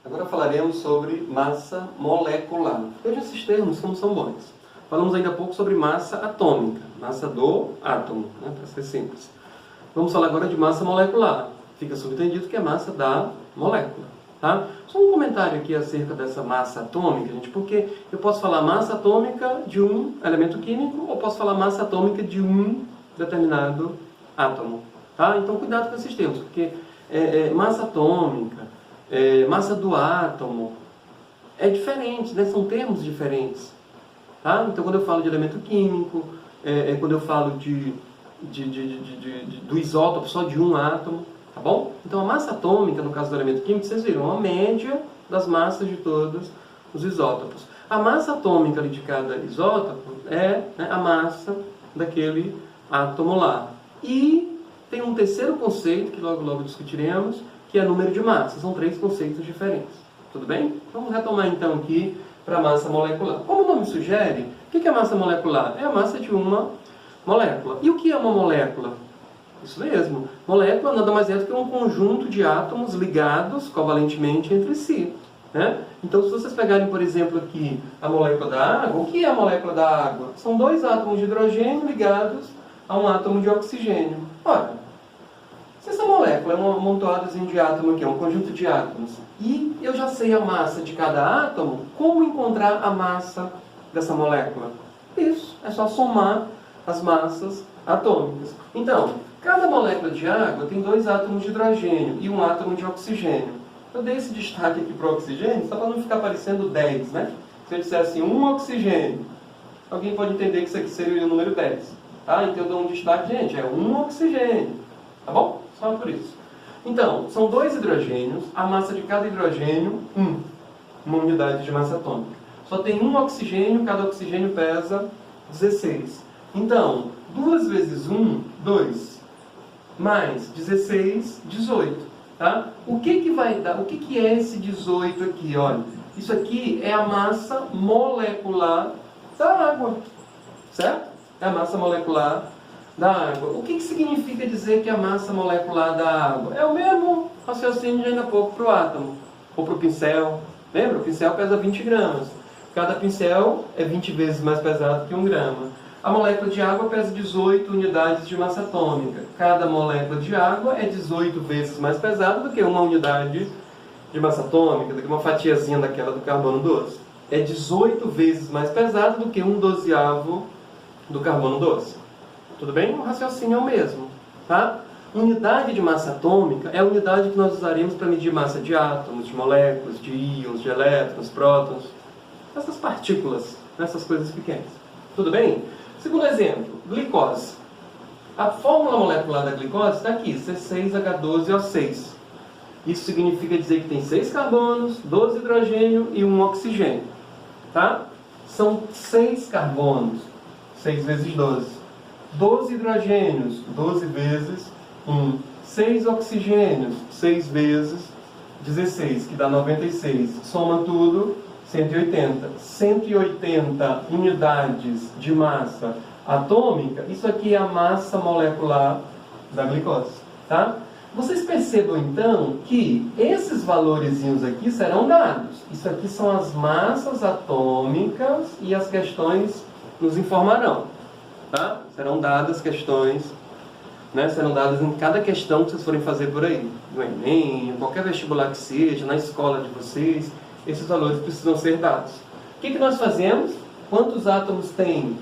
Agora falaremos sobre massa molecular. Veja esses termos como são bons. Falamos ainda há pouco sobre massa atômica, massa do átomo, para ser simples. Vamos falar agora de massa molecular. Fica subentendido que é massa da molécula. Tá? Só um comentário aqui acerca dessa massa atômica, gente, porque eu posso falar massa atômica de um elemento químico ou posso falar massa atômica de um determinado átomo. Tá? Então cuidado com esses termos, porque massa atômica, massa do átomo, é diferente, né? São termos diferentes. Tá? Então quando eu falo de elemento químico, quando eu falo do isótopo só de um átomo, tá bom? Então a massa atômica, no caso do elemento químico, vocês viram, a média das massas de todos os isótopos. A massa atômica ali de cada isótopo é, né, a massa daquele átomo lá. E tem um terceiro conceito, que logo discutiremos, que é número de massas. São 3 conceitos diferentes. Tudo bem? Vamos retomar então aqui para a massa molecular. Como o nome sugere, o que é massa molecular? É a massa de uma molécula. E o que é uma molécula? Isso mesmo. Molécula nada mais é do que um conjunto de átomos ligados covalentemente entre si. Né? Então, se vocês pegarem, por exemplo, aqui a molécula da água, o que é a molécula da água? São 2 átomos de hidrogênio ligados a um átomo de oxigênio. Ora, se essa molécula é um amontoadozinho de átomo aqui, é um conjunto de átomos, e eu já sei a massa de cada átomo, como encontrar a massa dessa molécula? Isso, é só somar as massas atômicas. Então, cada molécula de água tem 2 átomos de hidrogênio e um átomo de oxigênio. Eu dei esse destaque aqui para o oxigênio, só para não ficar parecendo 10, né? Se eu disser assim, 1 oxigênio, alguém pode entender que isso aqui seria o número 10. Tá? Então eu dou um destaque, gente, é 1 oxigênio. Tá bom? Só por isso. Então, são 2 hidrogênios, a massa de cada hidrogênio, 1. Uma unidade de massa atômica. Só tem 1 oxigênio, cada oxigênio pesa 16. Então, 2 vezes 1, 2. Mais 16, 18. Tá? O que vai dar? O que é esse 18 aqui? Olha, isso aqui é a massa molecular da água. Certo? É a massa molecular da água. O que significa dizer que é a massa molecular da água? É o mesmo raciocínio de ainda há pouco para o átomo. Ou para o pincel. Lembra? O pincel pesa 20 gramas. Cada pincel é 20 vezes mais pesado que 1 grama. A molécula de água pesa 18 unidades de massa atômica. Cada molécula de água é 18 vezes mais pesada do que uma unidade de massa atômica, do que uma fatiazinha daquela do carbono 12. É 18 vezes mais pesado do que 1/12 do carbono 12. Tudo bem? O raciocínio é o mesmo. Tá? Unidade de massa atômica é a unidade que nós usaremos para medir massa de átomos, de moléculas, de íons, de elétrons, prótons. Essas partículas, essas coisas pequenas. Tudo bem? Segundo exemplo, glicose. A fórmula molecular da glicose está aqui, C6H12O6. Isso significa dizer que tem 6 carbonos, 12 hidrogênio e 1 oxigênio. Tá? São 6 carbonos, 6 vezes 12. 12 hidrogênios, 12 vezes 1. 6 oxigênios, 6 vezes 16, que dá 96. Soma tudo, 180. 180 unidades de massa atômica, isso aqui é a massa molecular da glicose. Tá? Vocês percebam então que esses valorezinhos aqui serão dados. Isso aqui são as massas atômicas e as questões nos informarão. Tá? Serão dadas questões, né? Serão dadas em cada questão que vocês forem fazer por aí. No Enem, em qualquer vestibular que seja, na escola de vocês, esses valores precisam ser dados. O que nós fazemos? Quantos átomos tem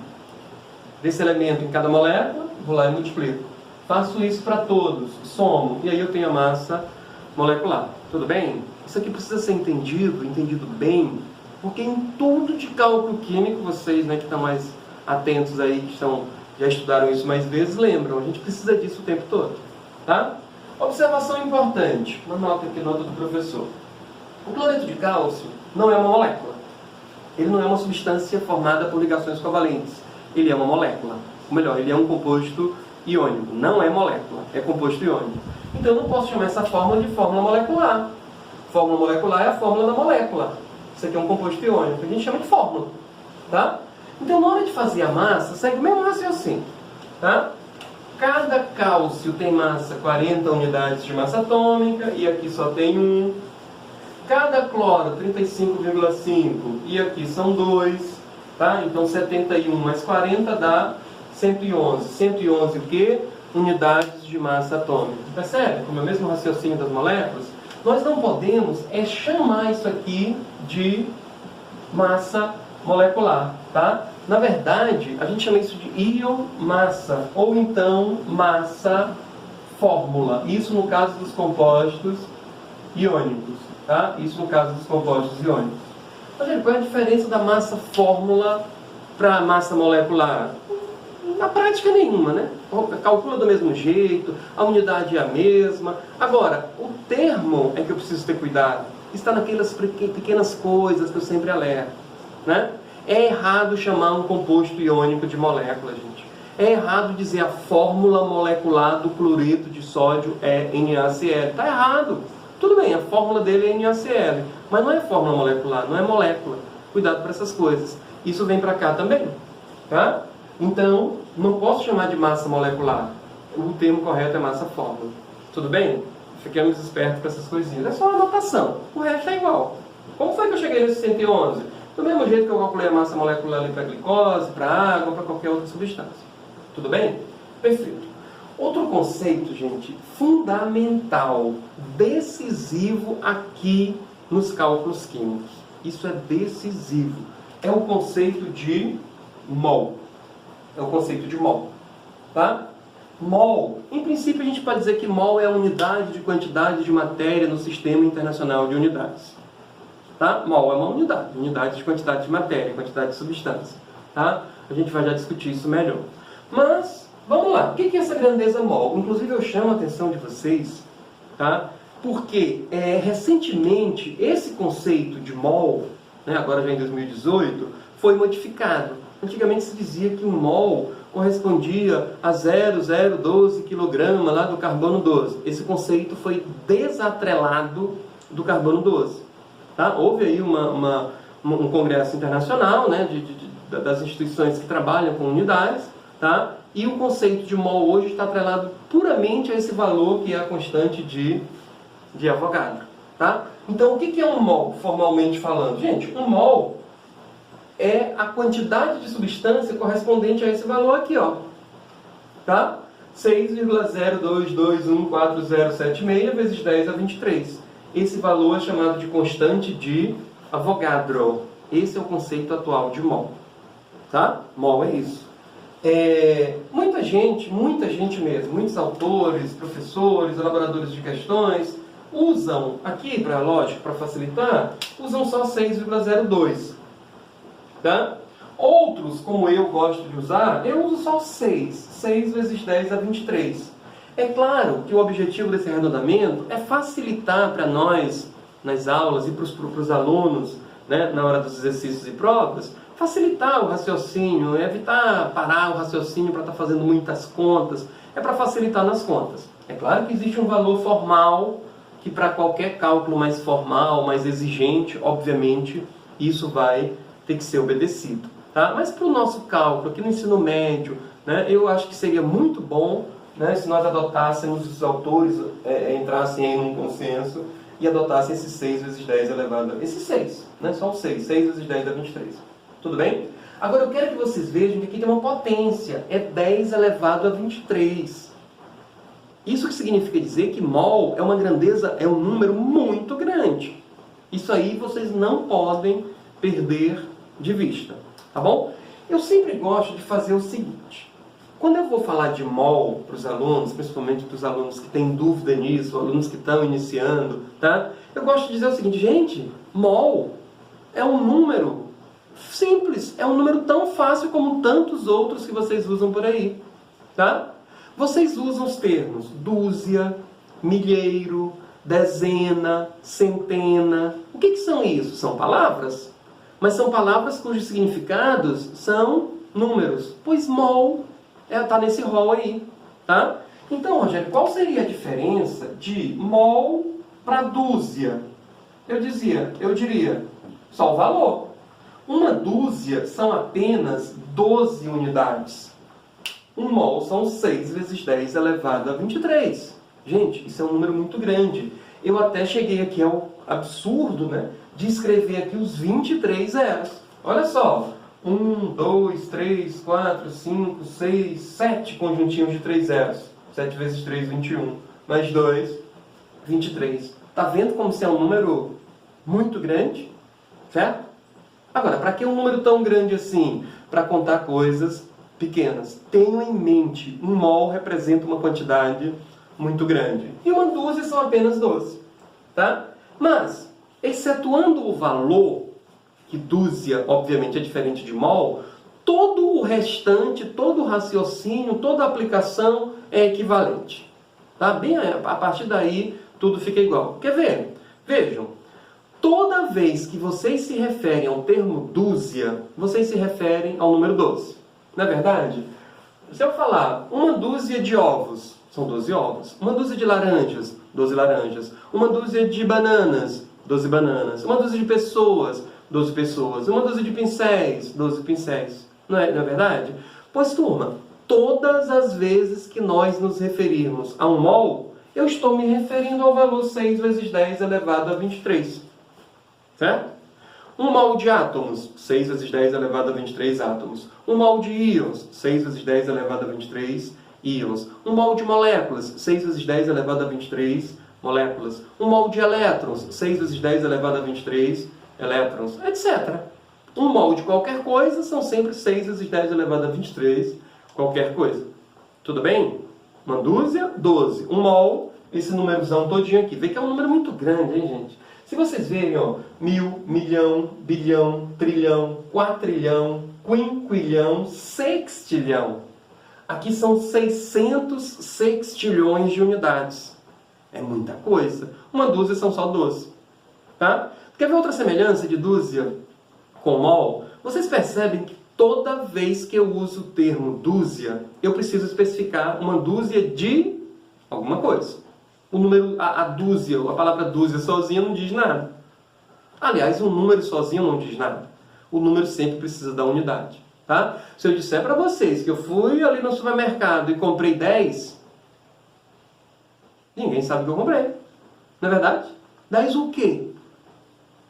desse elemento em cada molécula? Vou lá e multiplico. Faço isso para todos, somo, e aí eu tenho a massa molecular. Tudo bem? Isso aqui precisa ser entendido bem, porque em tudo de cálculo químico, vocês, né, que estão mais atentos aí, que já estudaram isso mais vezes, lembram, a gente precisa disso o tempo todo. Tá? Observação importante, uma nota aqui, nota do professor. O cloreto de cálcio não é uma molécula. Ele não é uma substância formada por ligações covalentes. Ele é uma molécula. Ou melhor, ele é um composto iônico. Não é molécula, é composto iônico. Então eu não posso chamar essa fórmula de fórmula molecular. Fórmula molecular é a fórmula da molécula. Isso aqui é um composto iônico. A gente chama de fórmula. Tá? Então na hora de fazer a massa, segue o mesmo raciocínio. Tá? Cada cálcio tem massa 40 unidades de massa atômica, e aqui só tem 1. cada cloro 35,5 e aqui são 2, tá? Então 71 mais 40 dá 111. 111 o quê? Unidades de massa atômica. Percebe? Como é o mesmo raciocínio das moléculas, nós não podemos chamar isso aqui de massa molecular, tá? Na verdade, a gente chama isso de íon-massa, ou então massa-fórmula. Isso no caso dos compostos iônicos, tá? Isso no caso dos compostos iônicos. Mas, gente, qual é a diferença da massa-fórmula para a massa molecular? Na prática nenhuma, né? Calcula do mesmo jeito, a unidade é a mesma. Agora, o termo é que eu preciso ter cuidado. Está naquelas pequenas coisas que eu sempre alerto, né? É errado chamar um composto iônico de molécula, gente. É errado dizer a fórmula molecular do cloreto de sódio é NaCl. Está errado. Tudo bem, a fórmula dele é NaCl, mas não é fórmula molecular, não é molécula. Cuidado para essas coisas. Isso vem para cá também, tá? Então, não posso chamar de massa molecular. O termo correto é massa-fórmula. Tudo bem? Fiquemos espertos com essas coisinhas. É só uma anotação. O resto é igual. Como foi que eu cheguei nesse 111? Do mesmo jeito que eu calculei a massa molecular ali para a glicose, para a água, para qualquer outra substância. Tudo bem? Perfeito. Outro conceito, gente, fundamental, decisivo aqui nos cálculos químicos. Isso é decisivo. É o conceito de mol. É o conceito de mol. Tá? Mol. Em princípio, a gente pode dizer que mol é a unidade de quantidade de matéria no Sistema Internacional de Unidades. Tá? Mol é uma unidade. Unidade de quantidade de matéria, quantidade de substância. Tá? A gente vai já discutir isso melhor. Mas, vamos lá. O que é essa grandeza mol? Inclusive, eu chamo a atenção de vocês, tá? Porque, recentemente, esse conceito de mol, né, agora já em 2018, foi modificado. Antigamente se dizia que um mol correspondia a 0,012 kg lá do carbono 12. Esse conceito foi desatrelado do carbono 12. Tá? Houve aí um congresso internacional, né, das instituições que trabalham com unidades, tá? E o conceito de mol hoje está atrelado puramente a esse valor que é a constante de Avogadro. Tá? Então, o que é um mol, formalmente falando? Gente, um mol é a quantidade de substância correspondente a esse valor aqui, ó. Tá? 6,02214076 vezes 10 a 23. Esse valor é chamado de constante de Avogadro. Esse é o conceito atual de mol. Tá? Mol é isso. Muita gente mesmo, muitos autores, professores, elaboradores de questões, usam aqui, para lógico, para facilitar, usam só 6,02. Tá? Outros, como eu gosto de usar, eu uso só 6. 6 vezes 10 a 23. É claro que o objetivo desse arredondamento é facilitar para nós, nas aulas e para os alunos, né, na hora dos exercícios e provas, facilitar o raciocínio, evitar parar o raciocínio para estar fazendo muitas contas. É para facilitar nas contas. É claro que existe um valor formal, que para qualquer cálculo mais formal, mais exigente, obviamente, isso vai ter que ser obedecido. Tá? Mas para o nosso cálculo, aqui no ensino médio, né, eu acho que seria muito bom, né, se nós adotássemos, os autores entrassem em um consenso e adotassem esse 6 vezes 10 elevado a... Esse 6, né, só o 6. 6 vezes 10 a 23. Tudo bem? Agora eu quero que vocês vejam que aqui tem uma potência. É 10 elevado a 23. Isso que significa dizer que mol é uma grandeza, é um número muito grande. Isso aí vocês não podem perder de vista. Tá bom? Eu sempre gosto de fazer o seguinte. Quando eu vou falar de mol para os alunos, principalmente para os alunos que têm dúvida nisso, alunos que estão iniciando, tá? Eu gosto de dizer o seguinte, gente, mol é um número simples, é um número tão fácil como tantos outros que vocês usam por aí, tá? Vocês usam os termos dúzia, milheiro, dezena, centena. O que são isso? São palavras? Mas são palavras cujos significados são números. Pois mol está nesse rol aí, tá? Então, Rogério, qual seria a diferença de mol para dúzia? Eu diria, só o valor. Uma dúzia são apenas 12 unidades. Um mol são 6 vezes 10 elevado a 23. Gente, isso é um número muito grande. Eu até cheguei aqui ao absurdo, né, de escrever aqui os 23 zeros. Olha só, 1, 2, 3, 4, 5, 6, 7 conjuntinhos de 3 zeros. 7 vezes 3, 21. Mais 2, 23. Tá vendo como se é um número muito grande? Certo? Agora, para que um número tão grande assim? Para contar coisas pequenas. Tenham em mente, um mol representa uma quantidade muito grande. E uma dúzia são apenas 12. Tá? Mas, excetuando o valor, que dúzia, obviamente, é diferente de mol, todo o restante, todo o raciocínio, toda a aplicação é equivalente. Tá? Bem, a partir daí, tudo fica igual. Quer ver? Vejam, toda vez que vocês se referem ao termo dúzia, vocês se referem ao número 12. Não é verdade? Se eu falar uma dúzia de ovos, são 12 ovos. Uma dúzia de laranjas, 12 laranjas. Uma dúzia de bananas, 12 bananas. Uma dúzia de pessoas, 12 pessoas. Uma dúzia de pincéis, 12 pincéis. Não é verdade? Pois, turma, todas as vezes que nós nos referirmos a um mol, eu estou me referindo ao valor 6 vezes 10 elevado a 23. Certo? Um mol de átomos, 6 vezes 10 elevado a 23 átomos. Um mol de íons, 6 vezes 10 elevado a 23 íons. Um mol de moléculas, 6 vezes 10 elevado a 23 moléculas. Um mol de elétrons, 6 vezes 10 elevado a 23 elétrons, etc. Um mol de qualquer coisa são sempre 6 vezes 10 elevado a 23 qualquer coisa. Tudo bem? Uma dúzia, 12. Um mol, esse númerozão todinho aqui. Vê que é um número muito grande, hein, gente? Se vocês verem, ó, 1000, milhão, bilhão, trilhão, quatrilhão, quinquilhão, sextilhão. Aqui são 600 sextilhões de unidades. É muita coisa. Uma dúzia são só 12. Tá? Quer ver outra semelhança de dúzia com mol? Vocês percebem que toda vez que eu uso o termo dúzia, eu preciso especificar uma dúzia de alguma coisa. O número, a dúzia, a palavra dúzia sozinha não diz nada. Aliás, um número sozinho não diz nada. O número sempre precisa da unidade. Tá? Se eu disser para vocês que eu fui ali no supermercado e comprei 10, ninguém sabe o que eu comprei. Não é verdade? 10 o quê?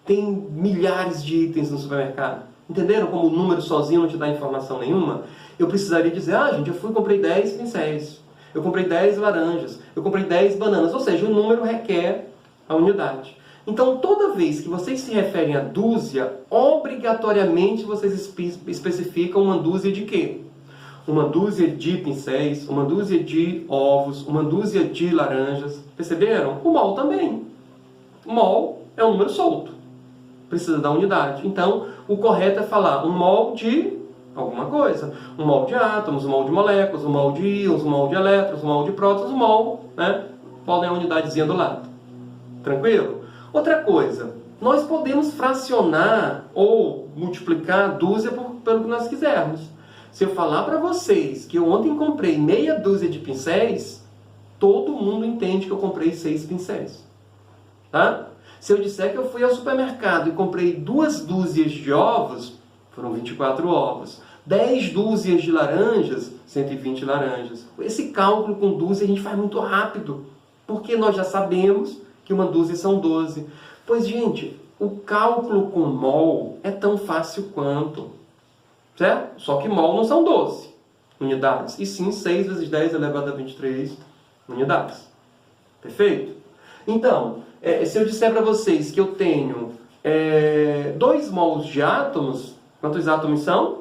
Tem milhares de itens no supermercado. Entenderam como o número sozinho não te dá informação nenhuma? Eu precisaria dizer, gente, eu fui e comprei 10 pincéis. Eu comprei 10 laranjas. Eu comprei 10 bananas. Ou seja, o número requer a unidade. Então, toda vez que vocês se referem a dúzia, obrigatoriamente vocês especificam uma dúzia de quê? Uma dúzia de pincéis, uma dúzia de ovos, uma dúzia de laranjas. Perceberam? O mol também. O mol é um número solto. Precisa da unidade. Então, o correto é falar um mol de alguma coisa. Um mol de átomos, um mol de moléculas, um mol de íons, um mol de elétrons, um mol de prótons, um mol, né? Podem a unidadezinha do lado. Tranquilo? Outra coisa, nós podemos fracionar ou multiplicar a dúzia pelo que nós quisermos. Se eu falar para vocês que eu ontem comprei meia dúzia de pincéis, todo mundo entende que eu comprei 6 pincéis. Tá? Se eu disser que eu fui ao supermercado e comprei 2 dúzias de ovos, foram 24 ovos. 10 dúzias de laranjas, 120 laranjas. Esse cálculo com dúzia a gente faz muito rápido, porque nós já sabemos que uma dúzia são 12. Pois, gente, o cálculo com mol é tão fácil quanto. Certo? Só que mol não são 12 unidades, e sim 6 vezes 10 elevado a 23 unidades. Perfeito? Então, se eu disser para vocês que eu tenho 2 mols de átomos, quantos átomos são?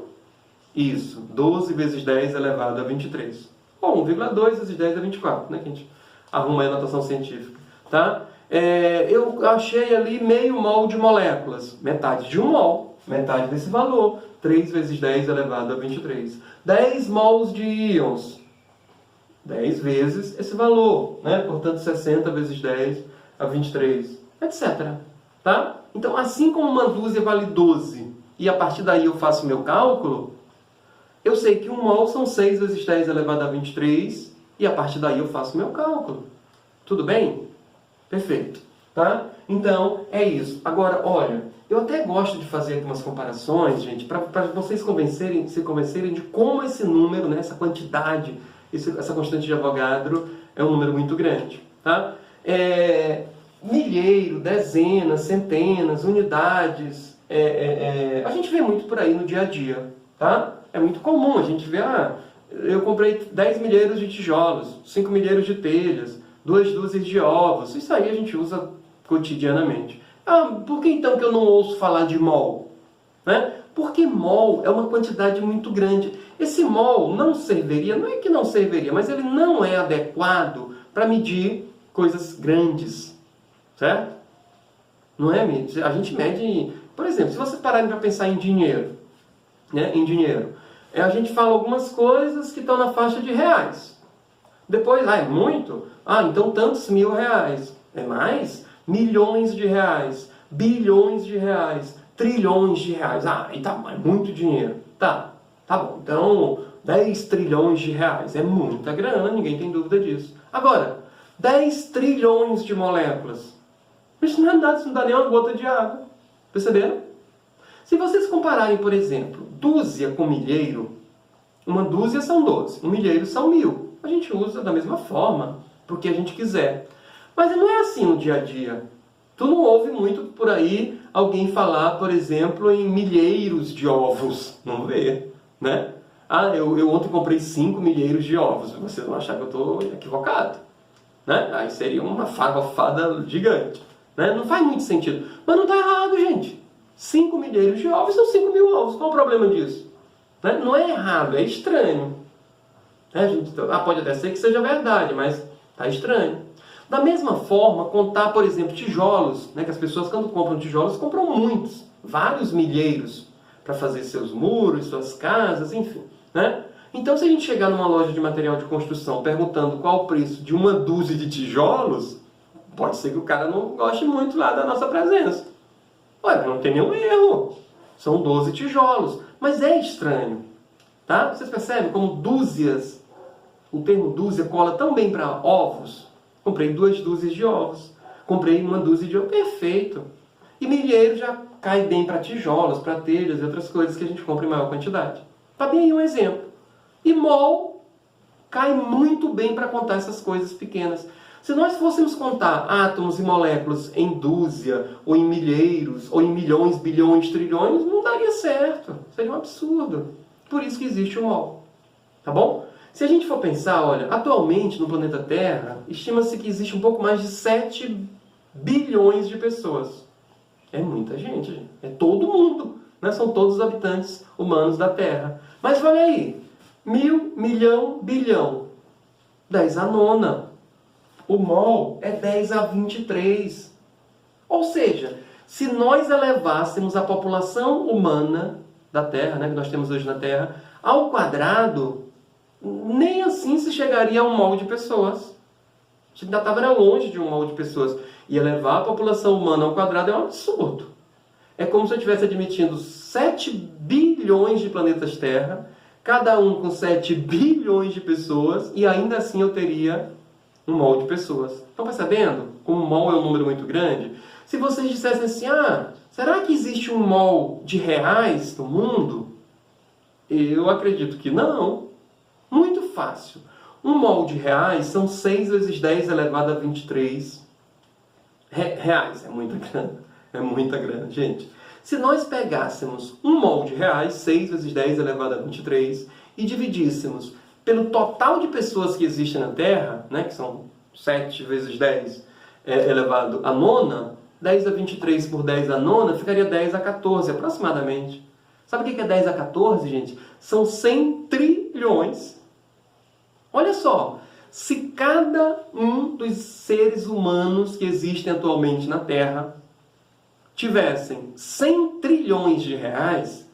Isso, 12 vezes 10 elevado a 23. Ou 1,2 vezes 10 a 24, né? Que a gente arruma aí a notação científica. Tá? Eu achei ali meio mol de moléculas, metade de um mol, metade desse valor, 3 vezes 10 elevado a 23. 10 mols de íons, 10 vezes esse valor, né? Portanto, 60 vezes 10 a 23, etc. Tá? Então, assim como uma dúzia vale 12, e a partir daí eu faço meu cálculo, eu sei que um mol são 6 vezes 10 elevado a 23, e a partir daí eu faço meu cálculo. Tudo bem? Perfeito. Tá? Então, é isso. Agora, olha, eu até gosto de fazer algumas comparações, gente, para vocês se convencerem de como esse número, né, essa quantidade, essa constante de Avogadro é um número muito grande. Tá? milheiro, dezenas, centenas, unidades, a gente vê muito por aí no dia a dia, tá? É muito comum a gente ver, eu comprei 10 milheiros de tijolos, 5 milheiros de telhas, 2 dúzias de ovos. Isso aí a gente usa cotidianamente. Por que então que eu não ouço falar de mol? Né? Porque mol é uma quantidade muito grande. Esse mol não serviria, não é que não serviria, mas ele não é adequado para medir coisas grandes, certo? Não é? A gente mede, por exemplo, se você parar para pensar em dinheiro, né? Em dinheiro, a gente fala algumas coisas que estão na faixa de reais. Depois, é muito? Então tantos mil reais. É mais? Milhões de reais, bilhões de reais, trilhões de reais. É muito dinheiro. Tá bom. Então, 10 trilhões de reais. É muita grana, ninguém tem dúvida disso. Agora, 10 trilhões de moléculas. Isso não é nada, isso não dá nem uma gota de água. Perceberam? Se vocês compararem, por exemplo, dúzia com milheiro, uma dúzia são 12, um milheiro são 1000. A gente usa da mesma forma, porque a gente quiser. Mas não é assim no dia a dia. Tu não ouve muito por aí alguém falar, por exemplo, em milheiros de ovos. Não vê, né? Eu ontem comprei 5 milheiros de ovos. Vocês vão achar que eu estou equivocado, né? Aí seria uma farofada gigante, né? Não faz muito sentido. Mas não está errado, gente. 5 milheiros de ovos são 5 mil ovos. Qual o problema disso? Né? Não é errado, é estranho. Gente? Pode até ser que seja verdade, mas está estranho. Da mesma forma, contar, por exemplo, tijolos, né? Que as pessoas, quando compram tijolos, compram muitos, vários milheiros, para fazer seus muros, suas casas, enfim, né? Então, se a gente chegar numa loja de material de construção perguntando qual o preço de uma dúzia de tijolos, pode ser que o cara não goste muito lá da nossa presença. Olha, não tem nenhum erro. São 12 tijolos. Mas é estranho, tá? Vocês percebem como dúzias, o termo dúzia cola tão bem para ovos? Comprei 2 dúzias de ovos. Comprei uma dúzia de ovos. Perfeito. E milheiro já cai bem para tijolos, para telhas e outras coisas que a gente compra em maior quantidade. Tá bem aí um exemplo. E mol cai muito bem para contar essas coisas pequenas. Se nós fôssemos contar átomos e moléculas em dúzia, ou em milheiros, ou em milhões, bilhões, trilhões, não daria certo. Seria um absurdo. Por isso que existe o mol. Tá bom? Se a gente for pensar, olha, atualmente no planeta Terra, estima-se que existe um pouco mais de 7 bilhões de pessoas. É muita gente. É todo mundo. Né? São todos os habitantes humanos da Terra. Mas olha aí, 1000, milhão, bilhão. 10 à nona. O mol é 10 a 23. Ou seja, se nós elevássemos a população humana da Terra, né, que nós temos hoje na Terra, ao quadrado, nem assim se chegaria a um mol de pessoas. A gente ainda estava longe de um mol de pessoas. E elevar a população humana ao quadrado é um absurdo. É como se eu estivesse admitindo 7 bilhões de planetas Terra, cada um com 7 bilhões de pessoas, e ainda assim eu teria um mol de pessoas. Estão percebendo como o mol é um número muito grande? Se vocês dissessem assim, será que existe um mol de reais no mundo? Eu acredito que não. Muito fácil. Um mol de reais são 6 vezes 10 elevado a 23 reais. É muita grana. É muita grana, gente. Se nós pegássemos um mol de reais, 6 vezes 10 elevado a 23, e dividíssemos pelo total de pessoas que existem na Terra, né, que são 7 vezes 10 elevado a nona, 10 a 23 por 10 a nona, ficaria 10 a 14 aproximadamente. Sabe o que é 10 a 14, gente? São 100 trilhões. Olha só, se cada um dos seres humanos que existem atualmente na Terra tivessem 100 trilhões de reais,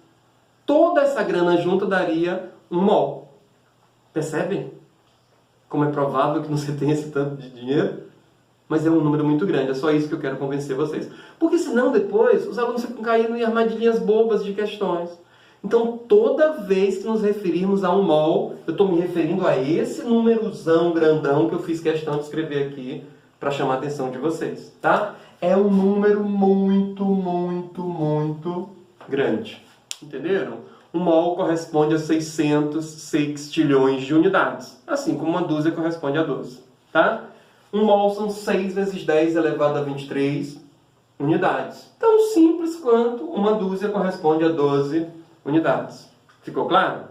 toda essa grana junta daria um mol. Percebem? Como é provável que não se tenha esse tanto de dinheiro? Mas é um número muito grande, é só isso que eu quero convencer vocês. Porque senão depois os alunos ficam caindo em armadilhas bobas de questões. Então toda vez que nos referirmos a um mol, eu estou me referindo a esse númerozão grandão que eu fiz questão de escrever aqui para chamar a atenção de vocês, tá? É um número muito, muito, muito grande. Entenderam? Um mol corresponde a 600 sextilhões de unidades, assim como uma dúzia corresponde a 12, tá? 1 mol são 6 vezes 10 elevado a 23 unidades. Tão simples quanto uma dúzia corresponde a 12 unidades. Ficou claro?